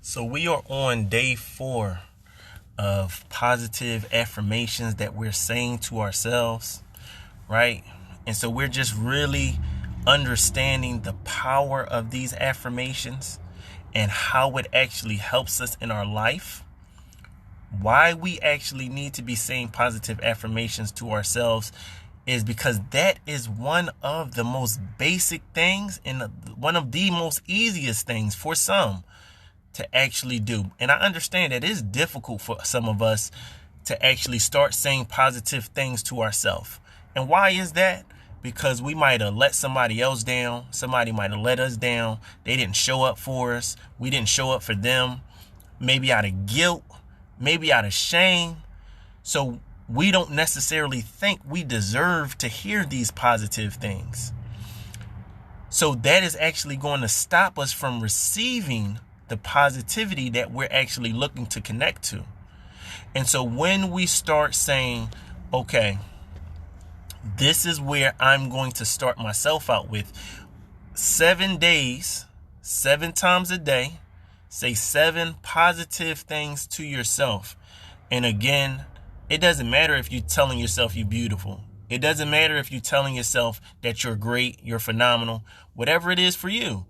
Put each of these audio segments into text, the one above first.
So we are on day 4 of positive affirmations that we're saying to ourselves, right? And so we're just really understanding the power of these affirmations and how it actually helps us in our life. Why we actually need to be saying positive affirmations to ourselves is because that is one of the most basic things and one of the most easiest things for some to actually do. And I understand that it's difficult for some of us to actually start saying positive things to ourselves. And why is that? Because we might have let somebody else down. Somebody might have let us down. They didn't show up for us. We didn't show up for them. Maybe out of guilt, maybe out of shame. So we don't necessarily think we deserve to hear these positive things. So that is actually going to stop us from receiving the positivity that we're actually looking to connect to. And so when we start saying, okay, this is where I'm going to start myself out with 7 days, 7 times a day, say 7 positive things to yourself. And again, it doesn't matter if you're telling yourself you're beautiful. It doesn't matter if you're telling yourself that you're great, you're phenomenal, whatever it is for you.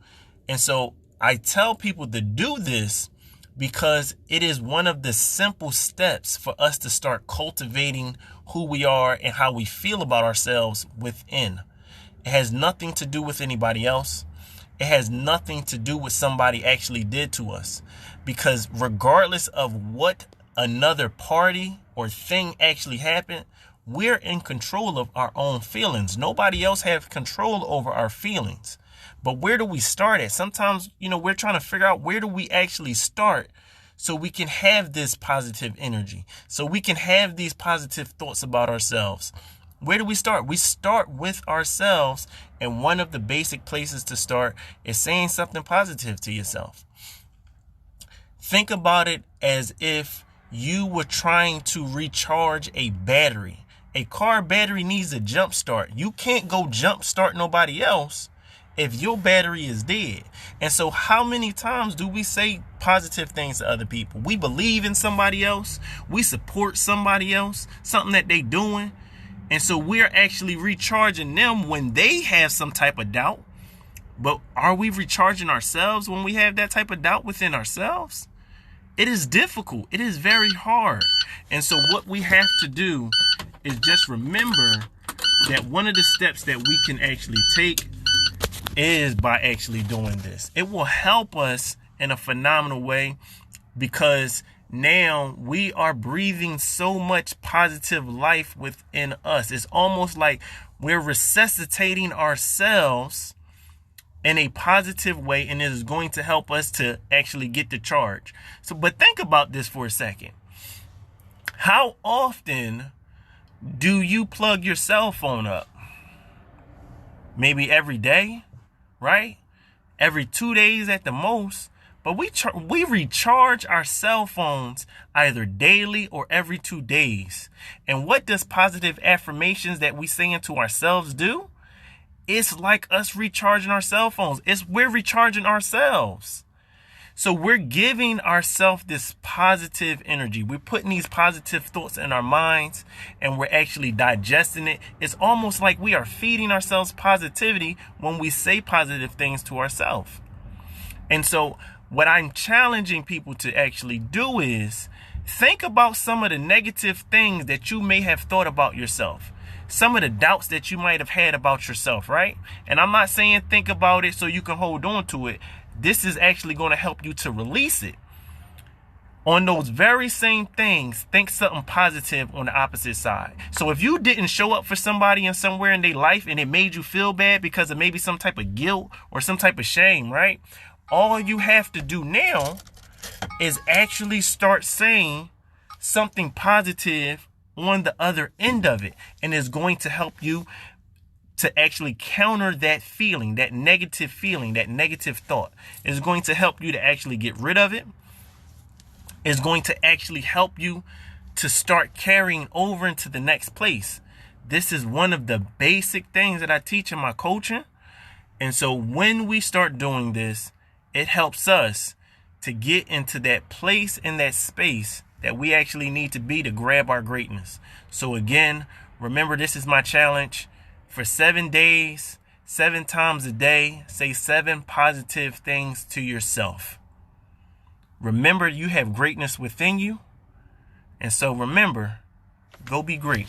And so I tell people to do this because it is one of the simple steps for us to start cultivating who we are and how we feel about ourselves within. It has nothing to do with anybody else. It has nothing to do with somebody actually did to us. Because regardless of what another party or thing actually happened, we're in control of our own feelings. Nobody else has control over our feelings. But where do we start at? Sometimes, we're trying to figure out where do we actually start so we can have this positive energy, so we can have these positive thoughts about ourselves. Where do we start? We start with ourselves. And one of the basic places to start is saying something positive to yourself. Think about it as if you were trying to recharge a battery. A car battery needs a jump start. You can't go jump start nobody else if your battery is dead. And so how many times do we say positive things to other people? We believe in somebody else. We support somebody else, something that they doing. And so we're actually recharging them when they have some type of doubt. But are we recharging ourselves when we have that type of doubt within ourselves? It is difficult. It is very hard. And so what we have to do is just remember that one of the steps that we can actually take is by actually doing this. It will help us in a phenomenal way because now we are breathing so much positive life within us. It's almost like we're resuscitating ourselves in a positive way, and it is going to help us to actually get the charge. But think about this for a second. How often do you plug your cell phone up? Maybe every day, right? Every 2 days at the most. But we recharge our cell phones either daily or every 2 days. And what does positive affirmations that we say into ourselves do? It's like us recharging our cell phones. We're recharging ourselves. So we're giving ourselves this positive energy. We're putting these positive thoughts in our minds and we're actually digesting it. It's almost like we are feeding ourselves positivity when we say positive things to ourselves. And so what I'm challenging people to actually do is think about some of the negative things that you may have thought about yourself. Some of the doubts that you might have had about yourself, right? And I'm not saying think about it so you can hold on to it. This is actually going to help you to release it. On those very same things, think something positive on the opposite side. So if you didn't show up for somebody and somewhere in their life and it made you feel bad because of maybe some type of guilt or some type of shame, right? All you have to do now is actually start saying something positive on the other end of it. And it's going to help you to actually counter that feeling, that negative thought. It's going to help you to actually get rid of it. It's going to actually help you to start carrying over into the next place. This is one of the basic things that I teach in my coaching. And so when we start doing this, it helps us to get into that place and that space that we actually need to be to grab our greatness. So again, remember, this is my challenge. For 7 days, 7 times a day, say 7 positive things to yourself. Remember, you have greatness within you. And so remember, go be great.